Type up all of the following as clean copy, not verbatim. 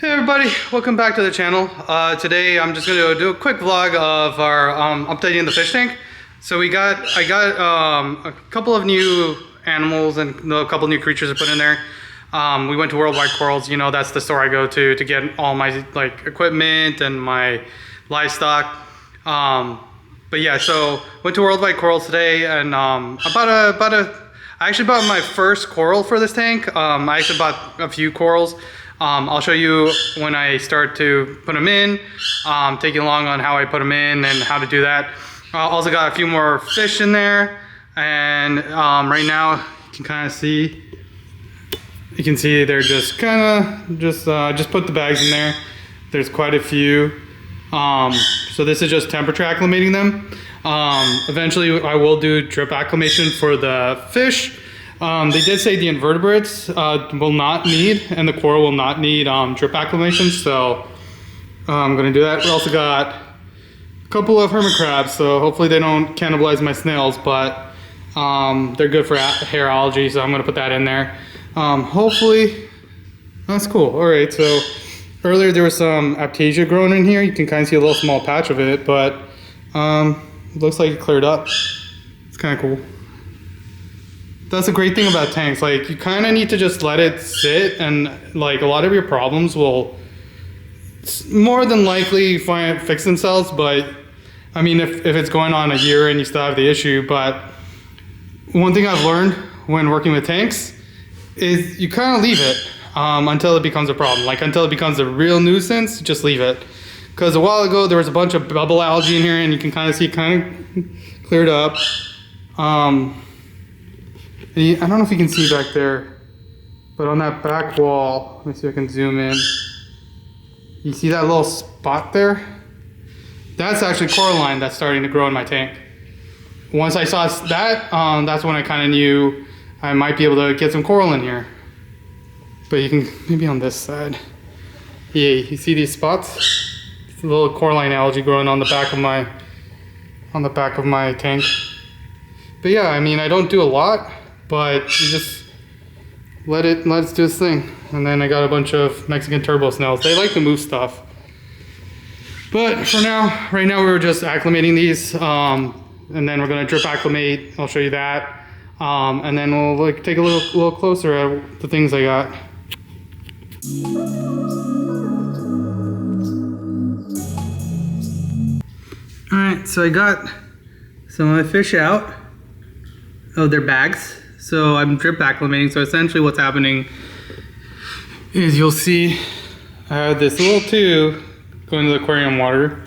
Hey everybody, welcome back to the channel. Today I'm just going to do a quick vlog of our updating the fish tank. So I got a couple of new animals and a couple new creatures to put in there. We went to Worldwide Corals, you know, that's the store I go to get all my equipment and my livestock. But yeah, so went to Worldwide Corals today and I actually bought my first coral for this tank. I actually bought a few corals. I'll show you when I start to put them in, take you along on how I put them in and how to do that. Also got a few more fish in there, and right now you can kind of see, they're just just put the bags in there. There's quite a few. So this is just temperature acclimating them. Eventually I will do drip acclimation for the fish. They did say the invertebrates will not need, and the coral will not need drip acclimation, so I'm going to do that. We also got a couple of hermit crabs, so hopefully they don't cannibalize my snails, but they're good for hair algae, so I'm going to put that in there. Hopefully, that's cool. Alright, so earlier there was some aptasia growing in here. You can kind of see a little small patch of it, but it looks like it cleared up. It's kind of cool. That's a great thing about tanks. Like, you kind of need to just let it sit, and like a lot of your problems will more than likely fix themselves. But I mean, if it's going on a year and you still have the issue. But one thing I've learned when working with tanks is you kind of leave it until it becomes a problem. Like, until it becomes a real nuisance, just leave it. Because a while ago there was a bunch of bubble algae in here, and you can kind of see it kind of cleared up. I don't know if you can see back there, but on that back wall, let me see if I can zoom in. You see that little spot there? That's actually coralline that's starting to grow in my tank. Once I saw that, that's when I kind of knew I might be able to get some coral in here. But you can, maybe on this side. Yeah, you see these spots? It's a little coralline algae growing on the back of my tank. But yeah, I mean, I don't do a lot. But you just let it do its thing. And then I got a bunch of Mexican turbo snails. They like to move stuff. But for now, right now we're just acclimating these. And then we're gonna drip acclimate. I'll show you that. And then we'll take a little closer at the things I got. All right, so I got some of my fish out of their bags. So I'm drip acclimating. So essentially what's happening is you'll see I have this little tube going to the aquarium water,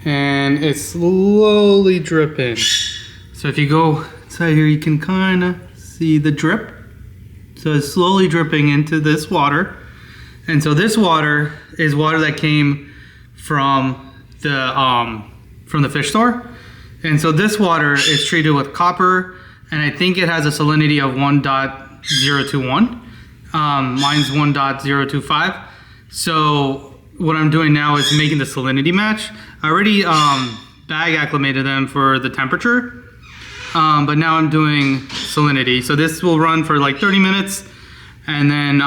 and it's slowly dripping. So if you go inside here, you can kind of see the drip. So it's slowly dripping into this water. And so this water is water that came from the fish store. And so this water is treated with copper, and I think it has a salinity of 1.021. Mine's 1.025. So what I'm doing now is making the salinity match. I already bag acclimated them for the temperature, but now I'm doing salinity. So this will run for like 30 minutes, and then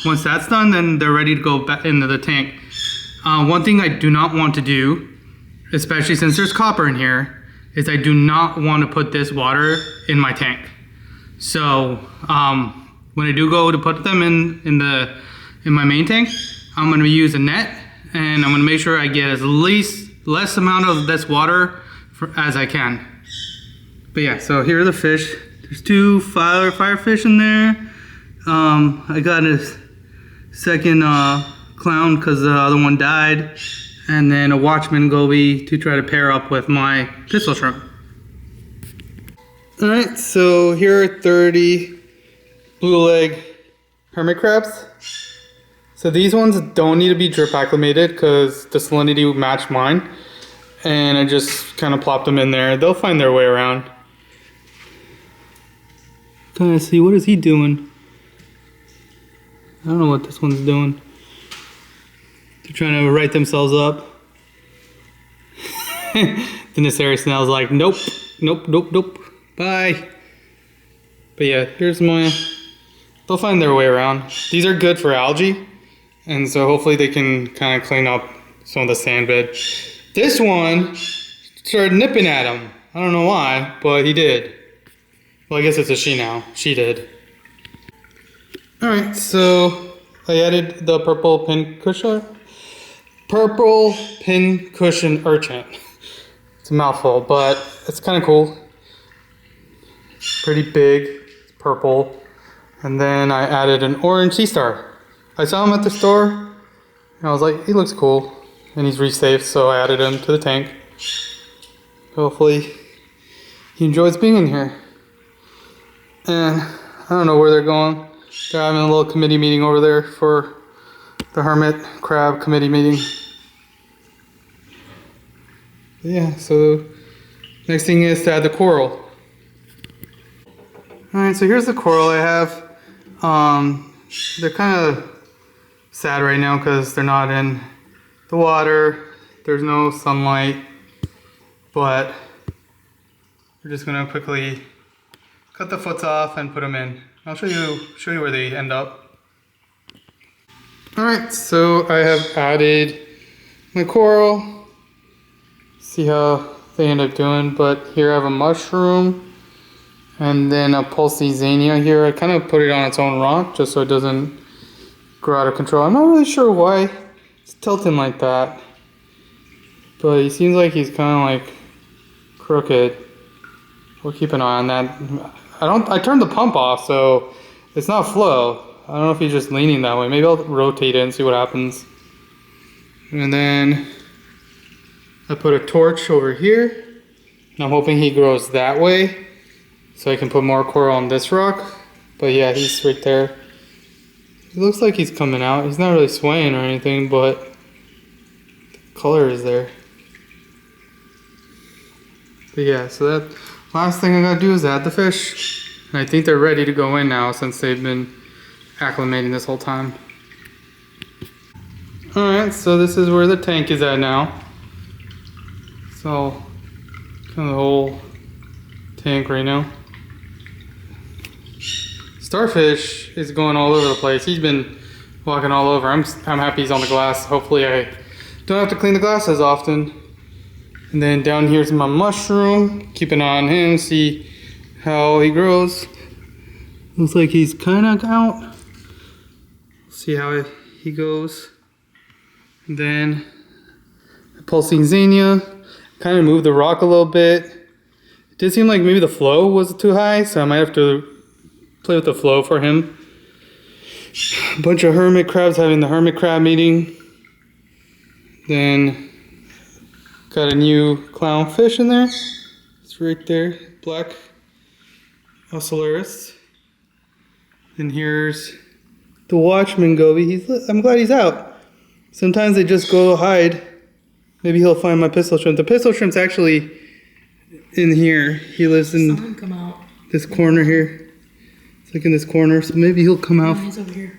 once that's done, then they're ready to go back into the tank. One thing I do not want to do, especially since there's copper in here, is I do not want to put this water in my tank. So when I do go to put them in my main tank, I'm going to use a net, and I'm going to make sure I get as less amount of this water as I can. But yeah, so here are the fish. There's two fire fish in there. I got a second clown because the other one died. And then a watchman goby to try to pair up with my pistol shrimp. All right, so here are 30 blue leg hermit crabs. So these ones don't need to be drip acclimated because the salinity would match mine. And I just kind of plopped them in there. They'll find their way around. Kind of see, what is he doing? I don't know what this one's doing. They're trying to right themselves up. Then this area snail's like, nope, bye. But yeah, here's my, they'll find their way around. These are good for algae. And so hopefully they can kind of clean up some of the sand bed. This one started nipping at him. I don't know why, but he did. Well, I guess it's a she now. She did. Alright, so I added the purple pin cushion urchin. It's a mouthful, but it's kind of cool. Pretty big, it's purple. And then I added an orange sea star. I saw him at the store, and I was like, he looks cool. And he's resafe, so I added him to the tank. Hopefully he enjoys being in here. And I don't know where they're going. They're having a little committee meeting over there for the hermit crab committee meeting. Yeah, so next thing is to add the coral. Alright, so here's the coral I have. They're kind of sad right now because they're not in the water. There's no sunlight, but we're just gonna quickly cut the foots off and put them in. I'll show you where they end up. Alright, so I have added my coral. See how they end up doing, but here I have a mushroom and then a pulsy zania here. I kind of put it on its own rock just so it doesn't grow out of control. I'm not really sure why it's tilting like that, but he seems like he's kind of like crooked. We'll keep an eye on that. I turned the pump off, so it's not flow. I don't know if he's just leaning that way. Maybe I'll rotate it and see what happens. And then I put a torch over here. And I'm hoping he grows that way so I can put more coral on this rock. But yeah, he's right there. It looks like he's coming out. He's not really swaying or anything, but the color is there. But yeah, so that last thing I gotta do is add the fish. And I think they're ready to go in now since they've been acclimating this whole time. Alright, so this is where the tank is at now. So, kind of the whole tank right now. Starfish is going all over the place. He's been walking all over. I'm happy he's on the glass. Hopefully I don't have to clean the glass as often. And then down here's my mushroom. Keep an eye on him, see how he grows. Looks like he's kind of out. See how he goes. And then the pulsing xenia. Kind of moved the rock a little bit. It did seem like maybe the flow was too high, so I might have to play with the flow for him. A bunch of hermit crabs having the hermit crab meeting. Then got a new clownfish in there. It's right there, black Ocellaris. And here's the watchman goby. I'm glad he's out. Sometimes they just go hide. Maybe he'll find my pistol shrimp. The pistol shrimp's actually in here. He lives in this corner here. It's like in this corner, so maybe he'll come out. No, he's over here.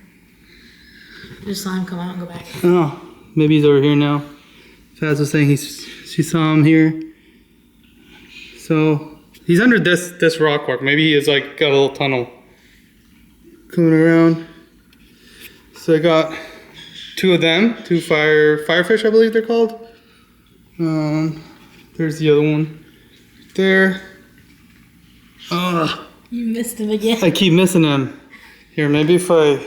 Just saw him come out and go back. Oh, maybe he's over here now. Faz was saying she saw him here. So he's under this rock work. Maybe he is like got a little tunnel coming around. So I got two of them, two firefish, I believe they're called. There's the other one there. You missed him again. I keep missing him. Here, maybe if I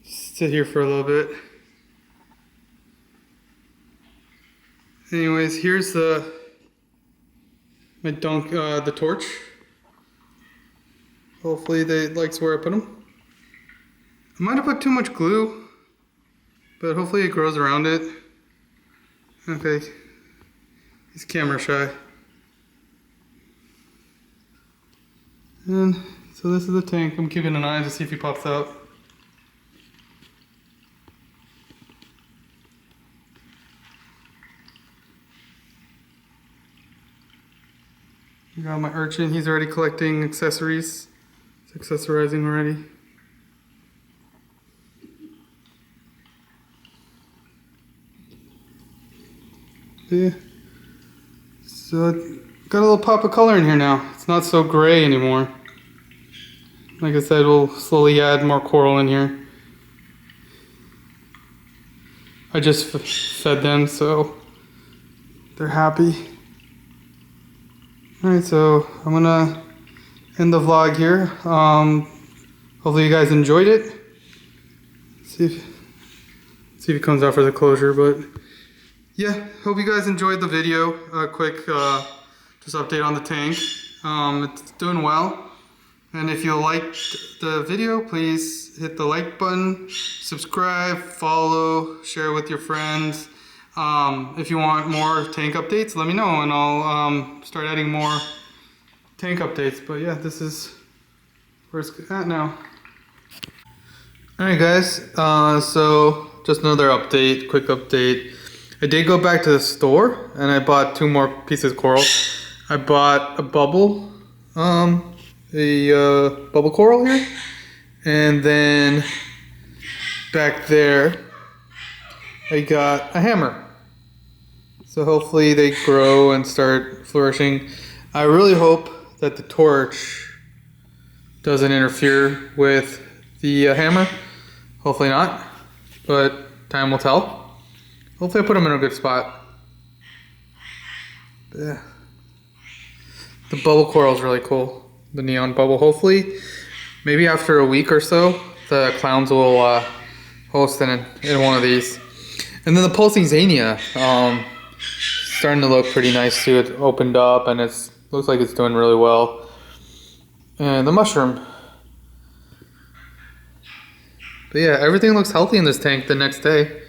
sit here for a little bit. Anyways, here's the torch. Hopefully they likes where I put them. I might have put too much glue, but hopefully it grows around it. Okay, he's camera shy. And so this is the tank. I'm keeping an eye to see if he pops out. Got my urchin. He's already collecting accessories. He's accessorizing already. Yeah. So got a little pop of color in here now. It's not so gray anymore. Like I said, we'll slowly add more coral in here. I just fed them, so they're happy. Alright, so I'm gonna end the vlog here. Hopefully you guys enjoyed it. See if it comes out for the closure, but yeah, hope you guys enjoyed the video. Quick just update on the tank. It's doing well. And if you liked the video, please hit the like button, subscribe, follow, share with your friends. If you want more tank updates, let me know and I'll start adding more tank updates. But yeah, this is where it's at now. Alright guys, so just another update, quick update. I did go back to the store and I bought 2 more pieces of coral. I bought a bubble, bubble coral here, and then back there I got a hammer. So hopefully they grow and start flourishing. I really hope that the torch doesn't interfere with the hammer. Hopefully not, but time will tell. Hopefully I put them in a good spot. But yeah. The bubble coral is really cool. The neon bubble. Hopefully, maybe after a week or so, the clowns will host in one of these. And then the pulsing zania, starting to look pretty nice too. It opened up and it looks like it's doing really well. And the mushroom. But yeah, everything looks healthy in this tank the next day.